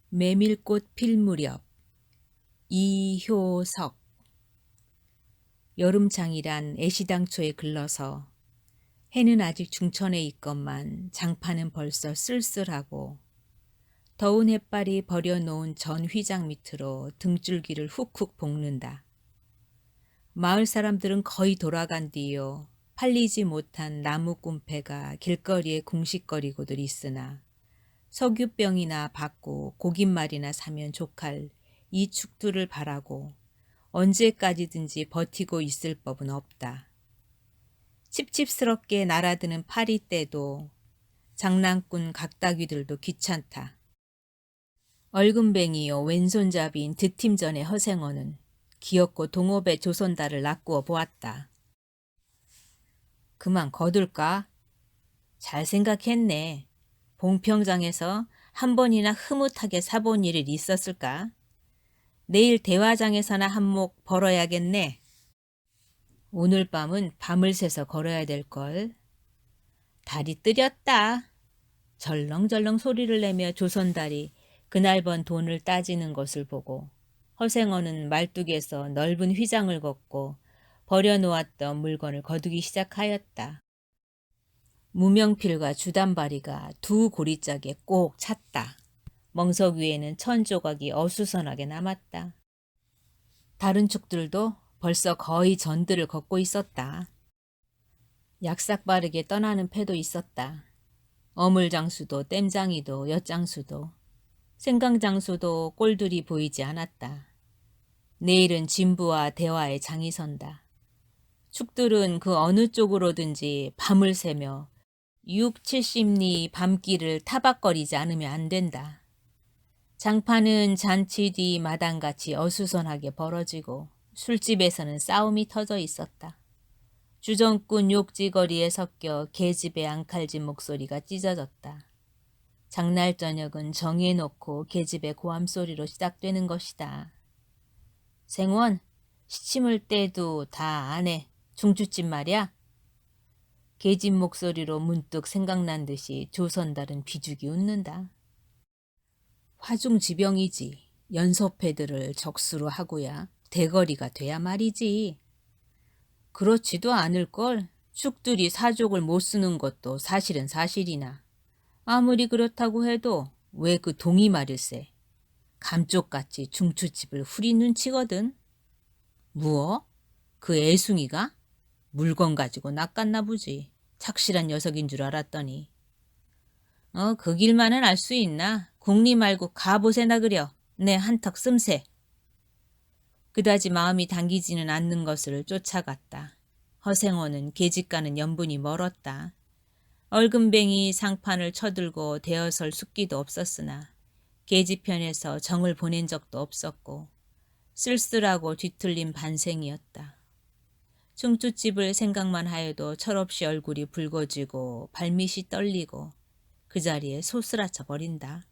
메밀꽃 필 무렵. 이효석. 여름장이란 애시당초에 글러서 해는 아직 중천에 있건만 장판은 벌써 쓸쓸하고 더운 햇발이 버려놓은 전 휘장 밑으로 등줄기를 훅훅 볶는다. 마을 사람들은 거의 돌아간 뒤요. 팔리지 못한 나무 꾼패가 길거리에 궁식거리고들 있으나 석유병이나 받고 고깃말이나 사면 족할 이 축두를 바라고 언제까지든지 버티고 있을 법은 없다. 칩칩스럽게 날아드는 파리떼도 장난꾼 각다귀들도 귀찮다. 얼금뱅이요 왼손잡이인 득팀전의 허생어는 기어코 동업의 조선달을 낚구어 보았다. 그만 거둘까? 잘 생각했네. 봉평장에서 한 번이나 흐뭇하게 사본 일이 있었을까? 내일 대화장에서나 한몫 벌어야겠네. 오늘 밤은 밤을 새서 걸어야 될걸. 달이 뜨렸다. 절렁절렁 소리를 내며 조선달이 그날 번 돈을 따지는 것을 보고 허생어는 말뚝에서 넓은 휘장을 걷고 버려놓았던 물건을 거두기 시작하였다. 무명필과 주단바리가 두 고리짝에 꼭 찼다. 멍석 위에는 천 조각이 어수선하게 남았다. 다른 축들도 벌써 거의 전들을 걷고 있었다. 약삭빠르게 떠나는 패도 있었다. 어물장수도 땜장이도 엿장수도 생강장수도 꼴들이 보이지 않았다. 내일은 진부와 대화의 장이 선다. 축들은 그 어느 쪽으로든지 밤을 새며 6, 70리 밤길을 타박거리지 않으면 안 된다. 장판은 잔치 뒤 마당같이 어수선하게 벌어지고 술집에서는 싸움이 터져 있었다. 주정꾼 욕지거리에 섞여 계집의 앙칼진 목소리가 찢어졌다. 장날 저녁은 정해놓고 계집의 고함소리로 시작되는 것이다. 생원, 시침을 때도 다 안 해. 중추집 말이야. 계집 목소리로 문득 생각난 듯이 조선달은 비죽이 웃는다. 화중지병이지. 연소패들을 적수로 하고야 대거리가 돼야 말이지. 그렇지도 않을걸. 축들이 사족을 못 쓰는 것도 사실은 사실이나. 아무리 그렇다고 해도 왜 그 동이 말일세. 감쪽같이 중추집을 후리 눈치거든. 무어? 그 애숭이가? 물건 가지고 낚았나 보지. 착실한 녀석인 줄 알았더니. 그 길만은 알 수 있나? 궁리 말고 가보세나 그려. 내 한턱 씀새. 그다지 마음이 당기지는 않는 것을 쫓아갔다. 허생호는 계집과는 연분이 멀었다. 얼금뱅이 상판을 쳐들고 대어설 숙기도 없었으나 계집편에서 정을 보낸 적도 없었고 쓸쓸하고 뒤틀린 반생이었다. 중추집을 생각만 하여도 철없이 얼굴이 붉어지고 발밑이 떨리고 그 자리에 소스라쳐 버린다.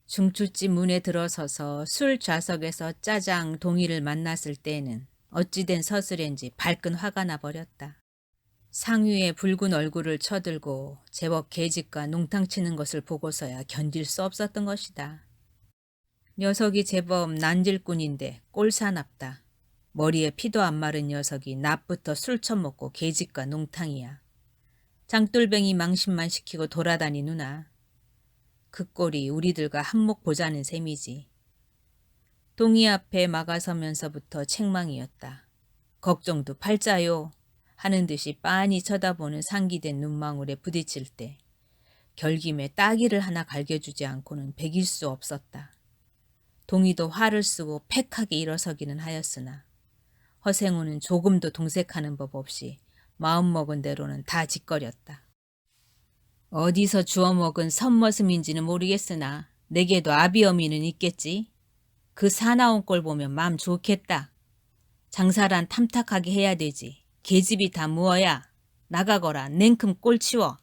중추집 문에 들어서서 술 좌석에서 짜장 동이를 만났을 때에는 어찌된 서슬인지 발끈 화가 나버렸다. 상위의 붉은 얼굴을 쳐들고 제법 계집과 농탕 치는 것을 보고서야 견딜 수 없었던 것이다. 녀석이 제법 난질꾼인데 꼴사납다. 머리에 피도 안 마른 녀석이 낮부터 술 처먹고 계집과 농탕이야. 장돌뱅이 망신만 시키고 돌아다니누나. 그 꼴이 우리들과 한몫 보자는 셈이지. 동이 앞에 막아서면서부터 책망이었다. 걱정도 팔자요 하는 듯이 빤히 쳐다보는 상기된 눈망울에 부딪힐 때 결김에 따기를 하나 갈겨주지 않고는 베길 수 없었다. 동이도 화를 쓰고 팩하게 일어서기는 하였으나 허생우는 조금도 동색하는 법 없이 마음먹은 대로는 다 짓거렸다. 어디서 주워먹은 선머슴인지는 모르겠으나 내게도 아비어미는 있겠지. 그 사나운 꼴 보면 마음 좋겠다. 장사란 탐탁하게 해야 되지. 계집이 다 무어야. 나가거라. 냉큼 꼴 치워.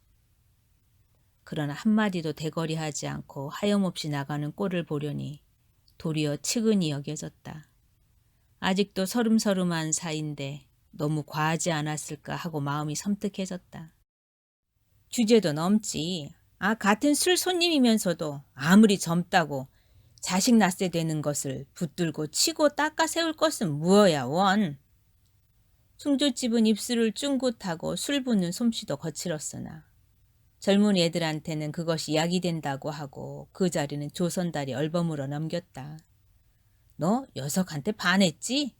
그러나 한마디도 대거리하지 않고 하염없이 나가는 꼴을 보려니 도리어 측은히 여겨졌다. 아직도 서름서름한 사이인데 너무 과하지 않았을까 하고 마음이 섬뜩해졌다. 주제도 넘지. 같은 술 손님이면서도 아무리 젊다고 자식 낳세 되는 것을 붙들고 치고 닦아 세울 것은 무엇야 원. 충주집은 입술을 쭝긋하고 술 붓는 솜씨도 거칠었으나 젊은 애들한테는 그것이 약이 된다고 하고 그 자리는 조선달이 얼버무려 넘겼다. 너 녀석한테 반했지?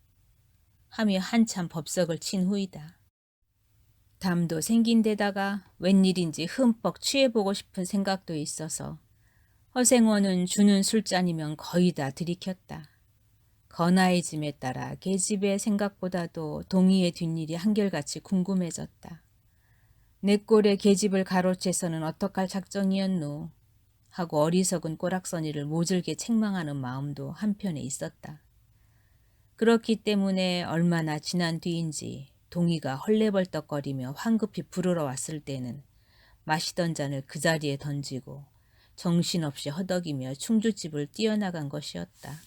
하며 한참 법석을 친 후이다. 담도 생긴 데다가 웬일인지 흠뻑 취해보고 싶은 생각도 있어서 허생원은 주는 술잔이면 거의 다 들이켰다. 거나해짐에 따라 계집의 생각보다도 동희의 뒷일이 한결같이 궁금해졌다. 내 꼴에 계집을 가로채서는 어떡할 작정이었노 하고 어리석은 꼬락서니를 모질게 책망하는 마음도 한편에 있었다. 그렇기 때문에 얼마나 지난 뒤인지 동희가 헐레벌떡거리며 황급히 부르러 왔을 때는 마시던 잔을 그 자리에 던지고 정신없이 허덕이며 충주집을 뛰어나간 것이었다.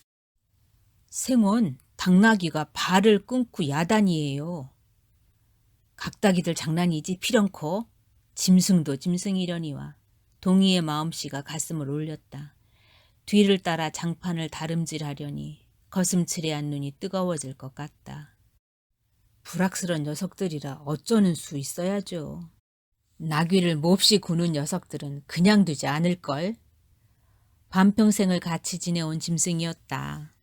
생원, 당나귀가 발을 끊고 야단이에요. 각다기들 장난이지 필연코. 짐승도 짐승이려니와. 동희의 마음씨가 가슴을 올렸다. 뒤를 따라 장판을 다름질하려니 거슴츠레한 눈이 뜨거워질 것 같다. 불악스런 녀석들이라 어쩌는 수 있어야죠. 나귀를 몹시 구는 녀석들은 그냥 두지 않을걸. 반평생을 같이 지내온 짐승이었다.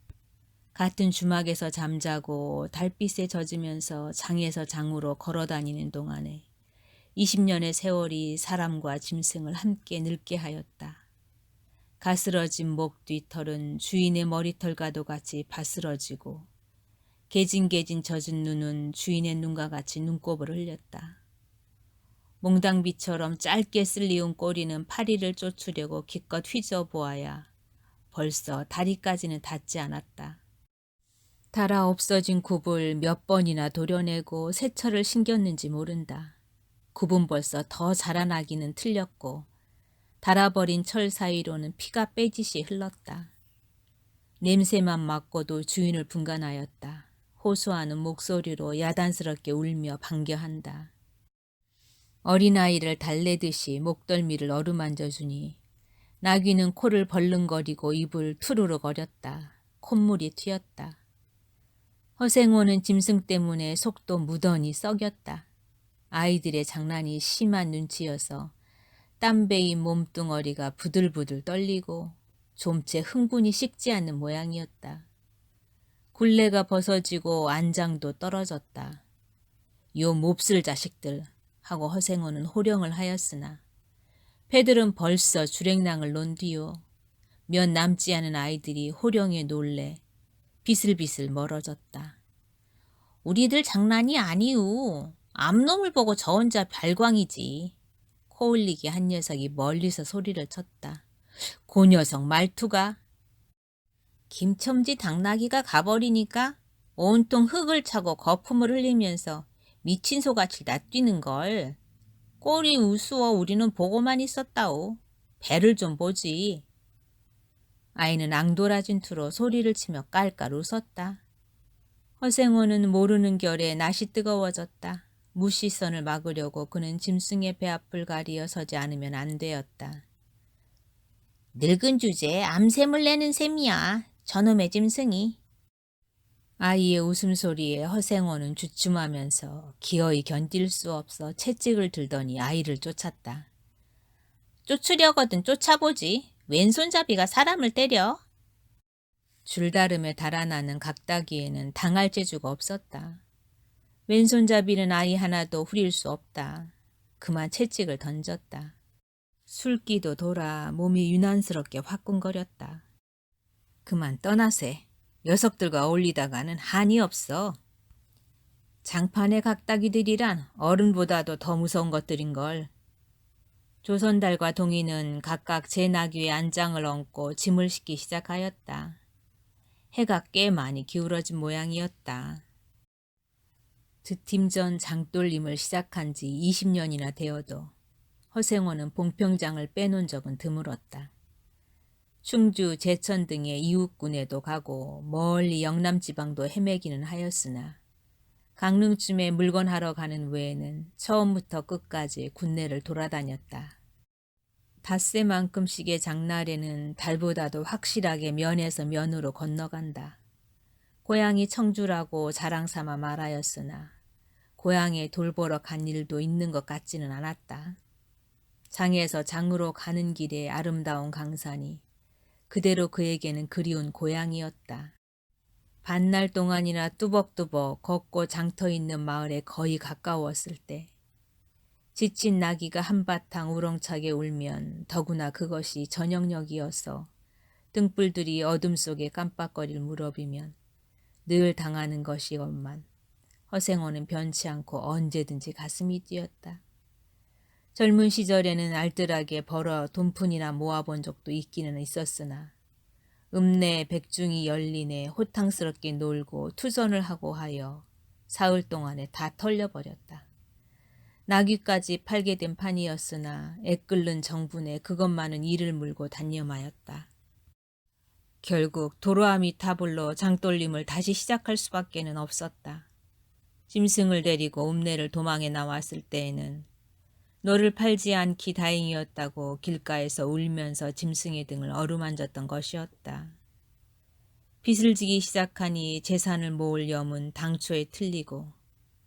같은 주막에서 잠자고 달빛에 젖으면서 장에서 장으로 걸어다니는 동안에 20년의 세월이 사람과 짐승을 함께 늙게 하였다. 가스러진 목 뒤털은 주인의 머리털과도 같이 바스러지고 개진개진 젖은 눈은 주인의 눈과 같이 눈곱을 흘렸다. 몽당비처럼 짧게 쓸리운 꼬리는 파리를 쫓으려고 기껏 휘저보아야 벌써 다리까지는 닿지 않았다. 달아 없어진 굽을 몇 번이나 도려내고 세철을 신겼는지 모른다. 굽은 벌써 더 자라나기는 틀렸고 달아버린 철 사이로는 피가 빼짓이 흘렀다. 냄새만 맡고도 주인을 분간하였다. 호소하는 목소리로 야단스럽게 울며 반겨한다. 어린아이를 달래듯이 목덜미를 어루만져주니 나귀는 코를 벌렁거리고 입을 투르르거렸다. 콧물이 튀었다. 허생호는 짐승 때문에 속도 무던히 썩였다. 아이들의 장난이 심한 눈치여서 땀배인 몸뚱어리가 부들부들 떨리고 좀채 흥분이 식지 않는 모양이었다. 굴레가 벗어지고 안장도 떨어졌다. 요 몹쓸 자식들 하고 허생호는 호령을 하였으나 패들은 벌써 주랭랑을 놓은 뒤요. 몇 남지 않은 아이들이 호령에 놀래 비슬비슬 멀어졌다. 우리들 장난이 아니우. 암놈을 보고 저 혼자 발광이지. 코 흘리게 한 녀석이 멀리서 소리를 쳤다. 그 녀석 말투가. 김첨지 당나귀가 가버리니까 온통 흙을 차고 거품을 흘리면서 미친 소같이 낯뛰는걸. 꼴이 우스워 우리는 보고만 있었다오. 배를 좀 보지. 아이는 앙돌아진 투로 소리를 치며 깔깔 웃었다. 허생호는 모르는 결에 낯이 뜨거워졌다. 무시선을 막으려고 그는 짐승의 배 앞을 가리어 서지 않으면 안 되었다. 늙은 주제에 암샘을 내는 셈이야. 저놈의 짐승이. 아이의 웃음소리에 허생호는 주춤하면서 기어이 견딜 수 없어 채찍을 들더니 아이를 쫓았다. 쫓으려거든 쫓아보지. 왼손잡이가 사람을 때려. 줄다름에 달아나는 각다기에는 당할 재주가 없었다. 왼손잡이는 아이 하나도 후릴 수 없다. 그만 채찍을 던졌다. 술기도 돌아 몸이 유난스럽게 화끈거렸다. 그만 떠나세. 녀석들과 어울리다가는 한이 없어. 장판의 각다기들이란 어른보다도 더 무서운 것들인걸. 조선달과 동희는 각각 제 나귀에 안장을 얹고 짐을 싣기 시작하였다. 해가 꽤 많이 기울어진 모양이었다. 드팀전 장돌림을 시작한 지 20년이나 되어도 허생호는 봉평장을 빼놓은 적은 드물었다. 충주, 제천 등의 이웃군에도 가고 멀리 영남지방도 헤매기는 하였으나 강릉쯤에 물건하러 가는 외에는 처음부터 끝까지 군내를 돌아다녔다. 닷새만큼씩의 장날에는 달보다도 확실하게 면에서 면으로 건너간다. 고향이 청주라고 자랑삼아 말하였으나 고향에 돌보러 간 일도 있는 것 같지는 않았다. 장에서 장으로 가는 길에 아름다운 강산이 그대로 그에게는 그리운 고향이었다. 반날 동안이나 뚜벅뚜벅 걷고 장터 있는 마을에 거의 가까웠을 때 지친 나귀가 한바탕 우렁차게 울면 더구나 그것이 저녁녘이어서 등불들이 어둠 속에 깜빡거릴 무렵이면 늘 당하는 것이건만 허생호는 변치 않고 언제든지 가슴이 뛰었다. 젊은 시절에는 알뜰하게 벌어 돈푼이나 모아본 적도 있기는 있었으나 읍내 백중이 열리네 호탕스럽게 놀고 투전을 하고 하여 사흘 동안에 다 털려버렸다. 나귀까지 팔게 된 판이었으나 애끓는 정분에 그것만은 이를 물고 단념하였다. 결국 도로아미 타블로 장돌림을 다시 시작할 수밖에는 없었다. 짐승을 데리고 읍내를 도망해 나왔을 때에는 너를 팔지 않기 다행이었다고 길가에서 울면서 짐승의 등을 어루만졌던 것이었다. 빚을 지기 시작하니 재산을 모을 염은 당초에 틀리고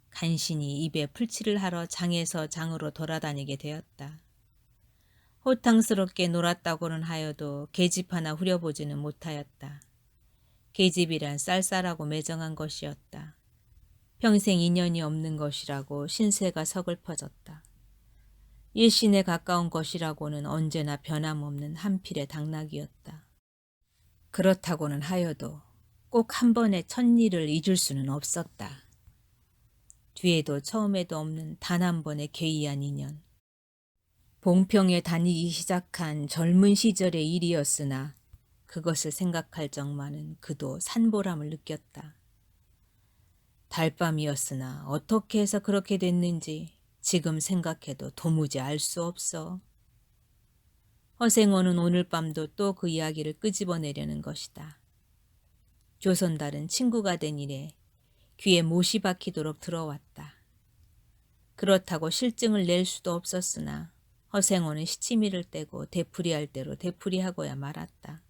간신히 입에 풀칠을 하러 장에서 장으로 돌아다니게 되었다. 호탕스럽게 놀았다고는 하여도 계집 하나 후려보지는 못하였다. 계집이란 쌀쌀하고 매정한 것이었다. 평생 인연이 없는 것이라고 신세가 서글퍼졌다. 일신에 가까운 것이라고는 언제나 변함없는 한필의 당나귀였다. 그렇다고는 하여도 꼭 한 번의 첫일을 잊을 수는 없었다. 뒤에도 처음에도 없는 단 한 번의 괴이한 인연. 봉평에 다니기 시작한 젊은 시절의 일이었으나 그것을 생각할 적만은 그도 산보람을 느꼈다. 달밤이었으나 어떻게 해서 그렇게 됐는지 지금 생각해도 도무지 알 수 없어. 허생호는 오늘 밤도 또 그 이야기를 끄집어내려는 것이다. 조선달은 친구가 된 이래 귀에 못이 박히도록 들어왔다. 그렇다고 실증을 낼 수도 없었으나 허생호는 시치미를 떼고 되풀이할 대로 되풀이하고야 말았다.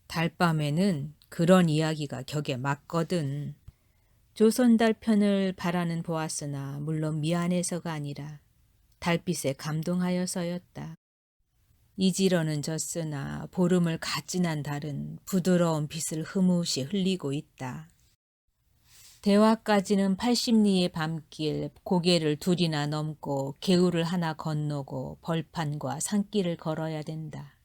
달밤에는 그런 이야기가 격에 맞거든. 조선달 편을 바라는 보았으나 물론 미안해서가 아니라 달빛에 감동하여서였다. 이지러는 졌으나 보름을 가진한 달은 부드러운 빛을 흐뭇이 흘리고 있다. 대화까지는 80리의 밤길, 고개를 둘이나 넘고 개울을 하나 건너고 벌판과 산길을 걸어야 된다.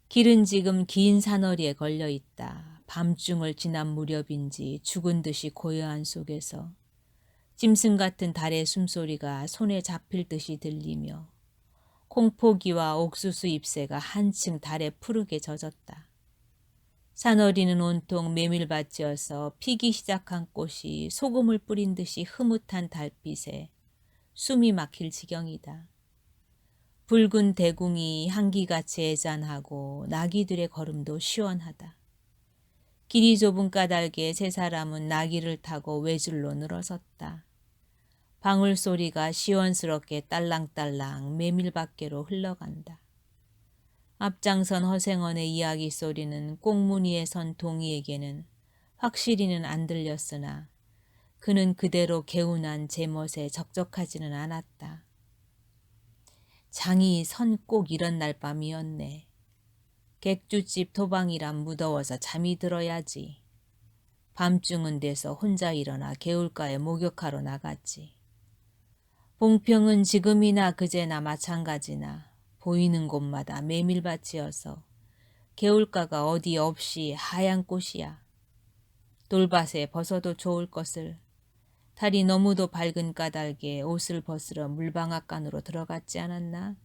길은 지금 긴 산허리에 걸려 있다. 밤중을 지난 무렵인지 죽은 듯이 고요한 속에서 짐승 같은 달의 숨소리가 손에 잡힐 듯이 들리며 콩포기와 옥수수 잎새가 한층 달에 푸르게 젖었다. 산허리는 온통 메밀밭이어서 피기 시작한 꽃이 소금을 뿌린 듯이 흐뭇한 달빛에 숨이 막힐 지경이다. 붉은 대궁이 향기같이 애잔하고 나귀들의 걸음도 시원하다. 길이 좁은 까닭에 세 사람은 나귀를 타고 외줄로 늘어섰다. 방울소리가 시원스럽게 딸랑딸랑 메밀밭계로 흘러간다. 앞장선 허생원의 이야기 소리는 꽁무니에 선 동이에게는 확실히는 안 들렸으나 그는 그대로 개운한 제멋에 적적하지는 않았다. 장이 선 꼭 이런 날 밤이었네. 객주집 토방이란 무더워서 잠이 들어야지. 밤중은 돼서 혼자 일어나 개울가에 목욕하러 나갔지. 봉평은 지금이나 그제나 마찬가지나 보이는 곳마다 메밀밭이어서 개울가가 어디 없이 하얀 꽃이야. 돌밭에 벗어도 좋을 것을 달이 너무도 밝은 까닭에 옷을 벗으러 물방앗간으로 들어갔지 않았나?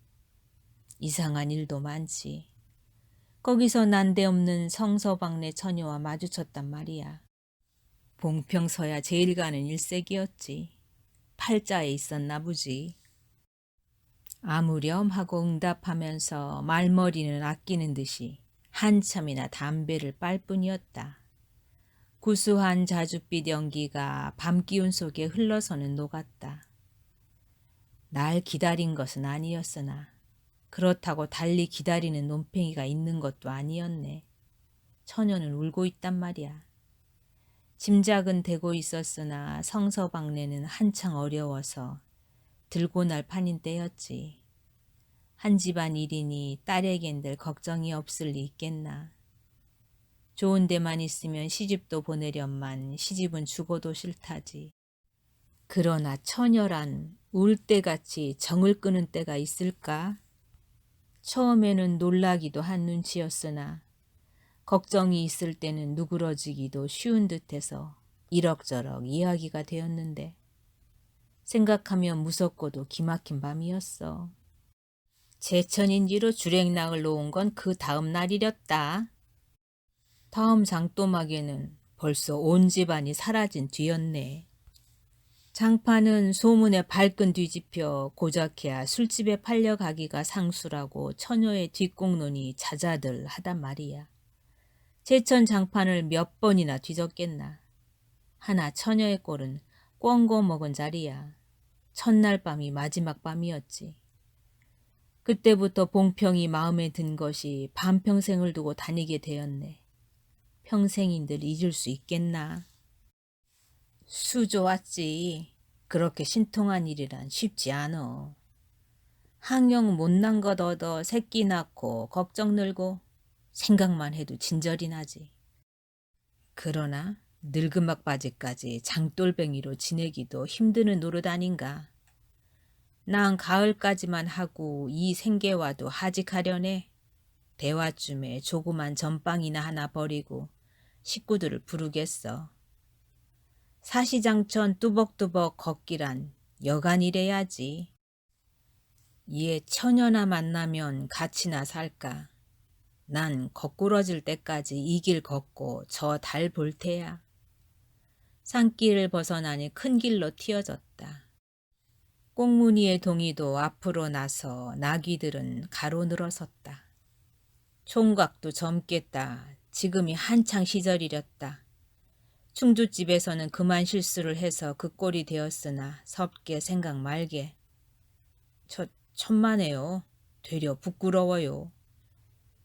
이상한 일도 많지. 거기서 난데없는 성서방네 처녀와 마주쳤단 말이야. 봉평서야 제일 가는 일색이었지. 팔자에 있었나 보지. 아무렴 하고 응답하면서 말머리는 아끼는 듯이 한참이나 담배를 빨 뿐이었다. 구수한 자줏빛 연기가 밤 기운 속에 흘러서는 녹았다. 날 기다린 것은 아니었으나 그렇다고 달리 기다리는 논팽이가 있는 것도 아니었네. 처녀는 울고 있단 말이야. 짐작은 되고 있었으나 성서방네는 한창 어려워서 들고 날 판인 때였지. 한 집안 일이니 딸에겐들 걱정이 없을 리 있겠나. 좋은 데만 있으면 시집도 보내련만 시집은 죽어도 싫다지. 그러나 처녀란 울 때같이 정을 끄는 때가 있을까? 처음에는 놀라기도 한 눈치였으나 걱정이 있을 때는 누그러지기도 쉬운 듯해서 이럭저럭 이야기가 되었는데 생각하면 무섭고도 기막힌 밤이었어. 제천인지로 주랭락을 놓은 건 그 다음 날이렸다. 다음 장또막에는 벌써 온 집안이 사라진 뒤였네. 장판은 소문에 발끈 뒤집혀 고작해야 술집에 팔려가기가 상수라고 처녀의 뒷공론이 자자들 하단 말이야. 제천 장판을 몇 번이나 뒤졌겠나. 하나 처녀의 꼴은 꿩고 먹은 자리야. 첫날 밤이 마지막 밤이었지. 그때부터 봉평이 마음에 든 것이 반평생을 두고 다니게 되었네. 평생인들 잊을 수 있겠나. 수 좋았지. 그렇게 신통한 일이란 쉽지 않어. 항영 못난 것 얻어 새끼 낳고 걱정 늘고 생각만 해도 진절이 나지. 그러나 늙은막 바지까지 장돌뱅이로 지내기도 힘드는 노릇 아닌가. 난 가을까지만 하고 이 생계와도 하직하려네. 대화쯤에 조그만 전빵이나 하나 버리고 식구들을 부르겠어. 사시장천 뚜벅뚜벅 걷기란 여간 이래야지. 얘 처녀나 만나면 같이나 살까. 난 거꾸러질 때까지 이 길 걷고 저 달 볼 테야. 산길을 벗어나니 큰 길로 튀어졌다. 꽁무니의 동이도 앞으로 나서 나귀들은 가로늘어섰다. 총각도 젊겠다. 지금이 한창 시절이렸다. 충주집에서는 그만 실수를 해서 그 꼴이 되었으나 섭게 생각 말게. 천만에요. 되려 부끄러워요.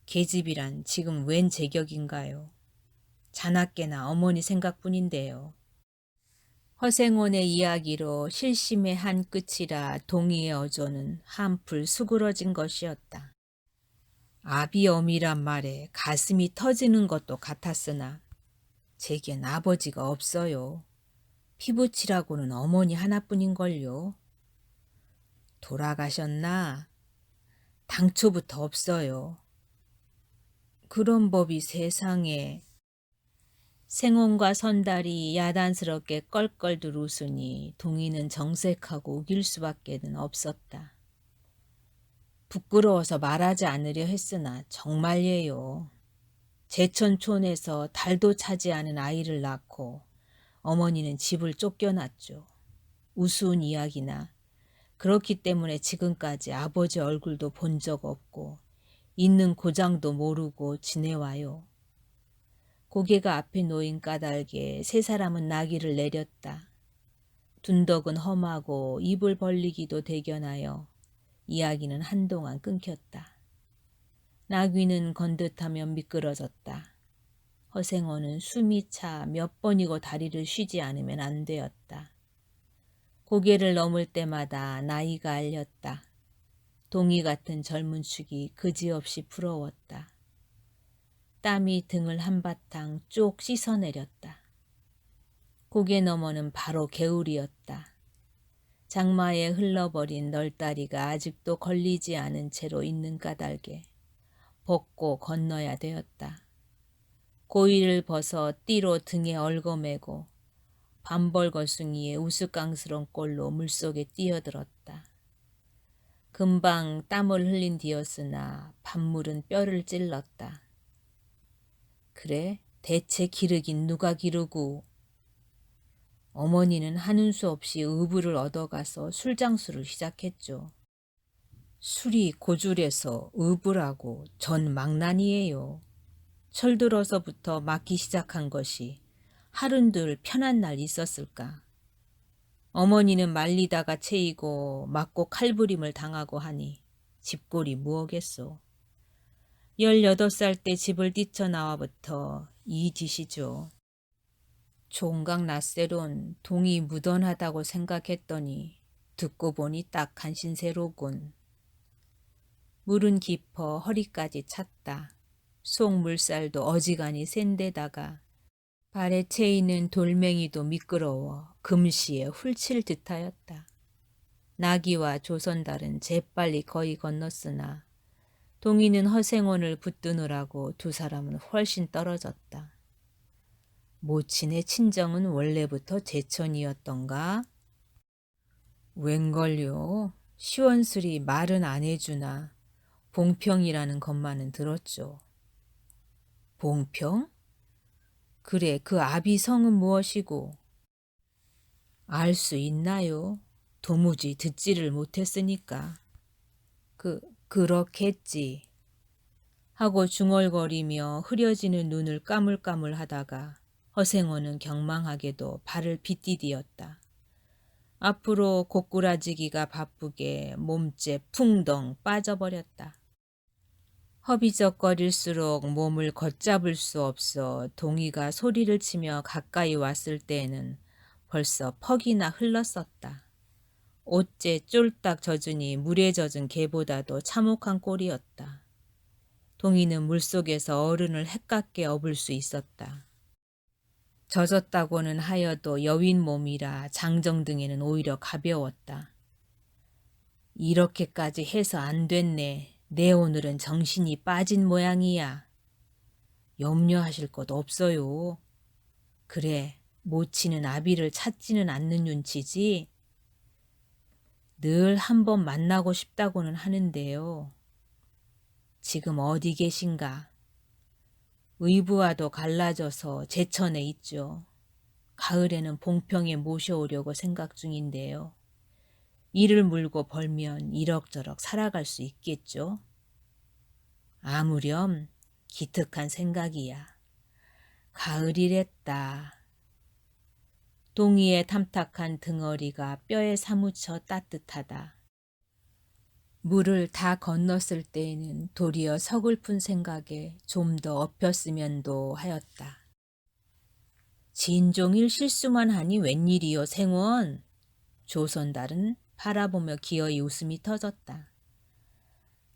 계집이란 지금 웬 제격인가요? 자나깨나 어머니 생각뿐인데요. 허생원의 이야기로 실심의 한 끝이라 동의의 어조는 한풀 수그러진 것이었다. 아비어미란 말에 가슴이 터지는 것도 같았으나 제겐 아버지가 없어요. 피부치라고는 어머니 하나뿐인걸요. 돌아가셨나? 당초부터 없어요. 그런 법이 세상에. 생원과 선달이 야단스럽게 껄껄들 웃으니 동이는 정색하고 우길 수밖에는 없었다. 부끄러워서 말하지 않으려 했으나 정말예요. 제천촌에서 달도 차지 않은 아이를 낳고 어머니는 집을 쫓겨났죠. 우스운 이야기나 그렇기 때문에 지금까지 아버지 얼굴도 본 적 없고 있는 고장도 모르고 지내와요. 고개가 앞에 놓인 까닭에 세 사람은 나귀를 내렸다. 둔덕은 험하고 입을 벌리기도 대견하여 이야기는 한동안 끊겼다. 나귀는 건듯하면 미끄러졌다. 허생원은 숨이 차 몇 번이고 다리를 쉬지 않으면 안 되었다. 고개를 넘을 때마다 나이가 알렸다. 동이 같은 젊은 축이 그지없이 부러웠다. 땀이 등을 한바탕 쭉 씻어내렸다. 고개 너머는 바로 개울이었다. 장마에 흘러버린 널다리가 아직도 걸리지 않은 채로 있는 까닭에 벗고 건너야 되었다. 고이를 벗어 띠로 등에 얽어매고 밤벌거숭이의 우스꽝스런 꼴로 물속에 뛰어들었다. 금방 땀을 흘린 뒤였으나 밤물은 뼈를 찔렀다. 그래, 대체 기르긴 누가 기르고. 어머니는 하는 수 없이 의부를 얻어가서 술장수를 시작했죠. 술이 고줄해서 의부라고 전 망난이에요. 철들어서부터 맞기 시작한 것이 하룬들 편한 날 있었을까. 어머니는 말리다가 채이고 맞고 칼부림을 당하고 하니 집골이 무엇겠소. 18살 때 집을 뛰쳐나와부터 이 짓이죠. 종각 낯새론 동이 무던하다고 생각했더니 듣고 보니 딱 간신새로군. 물은 깊어 허리까지 찼다. 속물살도 어지간히 센데다가 발에 채이는 돌멩이도 미끄러워 금시에 훌칠 듯하였다. 나기와 조선달은 재빨리 거의 건넜으나 동이는 허생원을 붙드느라고 두 사람은 훨씬 떨어졌다. 모친의 친정은 원래부터 제천이었던가? 웬걸요? 시원스리 말은 안 해주나 봉평이라는 것만은 들었죠. 봉평? 그래, 그 아비 성은 무엇이고? 알 수 있나요? 도무지 듣지를 못했으니까. 그렇겠지. 하고 중얼거리며 흐려지는 눈을 까물까물 하다가 허생원은 경망하게도 발을 빗디디었다. 앞으로 고꾸라지기가 바쁘게 몸째 풍덩 빠져버렸다. 허비적거릴수록 몸을 걷잡을 수 없어 동이가 소리를 치며 가까이 왔을 때에는 벌써 퍽이나 흘렀었다. 옷째 쫄딱 젖으니 물에 젖은 개보다도 참혹한 꼴이었다. 동이는 물속에서 어른을 헷깝게 업을 수 있었다. 젖었다고는 하여도 여윈 몸이라 장정등에는 오히려 가벼웠다. 이렇게까지 해서 안 됐네. 내 오늘은 정신이 빠진 모양이야. 염려하실 것 없어요. 그래, 모치는 아비를 찾지는 않는 눈치지. 늘 한번 만나고 싶다고는 하는데요. 지금 어디 계신가? 의부와도 갈라져서 제천에 있죠. 가을에는 봉평에 모셔오려고 생각 중인데요. 이를 물고 벌면 이럭저럭 살아갈 수 있겠죠. 아무렴 기특한 생각이야. 가을이랬다. 동이의 탐탁한 등어리가 뼈에 사무쳐 따뜻하다. 물을 다 건넜을 때에는 도리어 서글픈 생각에 좀 더 엎였으면도 하였다. 진종일 실수만 하니 웬일이요 생원? 조선달은 바라보며 기어이 웃음이 터졌다.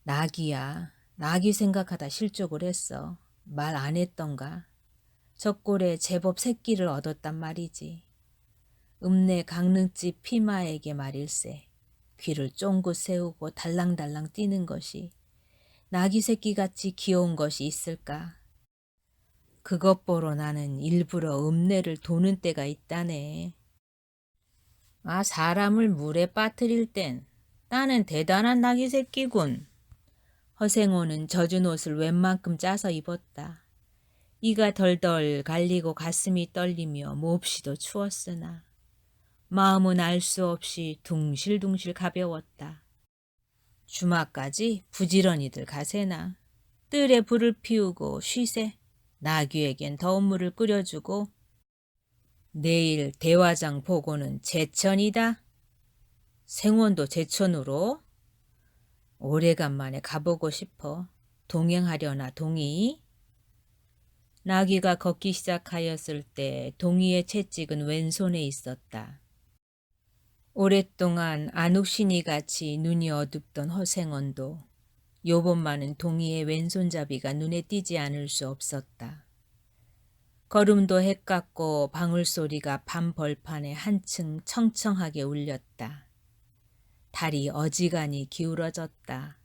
나기야, 나기 생각하다 실족을 했어. 말 안 했던가. 적골에 제법 새끼를 얻었단 말이지. 읍내 강릉집 피마에게 말일세. 귀를 쫑긋 세우고 달랑달랑 뛰는 것이 나기 새끼같이 귀여운 것이 있을까. 그것 보러 나는 일부러 읍내를 도는 때가 있다네. 사람을 물에 빠뜨릴 땐 나는 대단한 나기 새끼군. 허생호는 젖은 옷을 웬만큼 짜서 입었다. 이가 덜덜 갈리고 가슴이 떨리며 몹시도 추웠으나 마음은 알 수 없이 둥실둥실 가벼웠다. 주마까지 부지런히들 가세나. 뜰에 불을 피우고 쉬세. 나귀에겐 더운 물을 끓여주고 내일 대화장 보고는 제천이다. 생원도 제천으로? 오래간만에 가보고 싶어. 동행하려나 동이? 나귀가 걷기 시작하였을 때 동이의 채찍은 왼손에 있었다. 오랫동안 안욱신이같이 눈이 어둡던 허생원도 요번만은 동이의 왼손잡이가 눈에 띄지 않을 수 없었다. 걸음도 헷갈고 방울소리가 밤 벌판에 한층 청청하게 울렸다. 달이 어지간히 기울어졌다.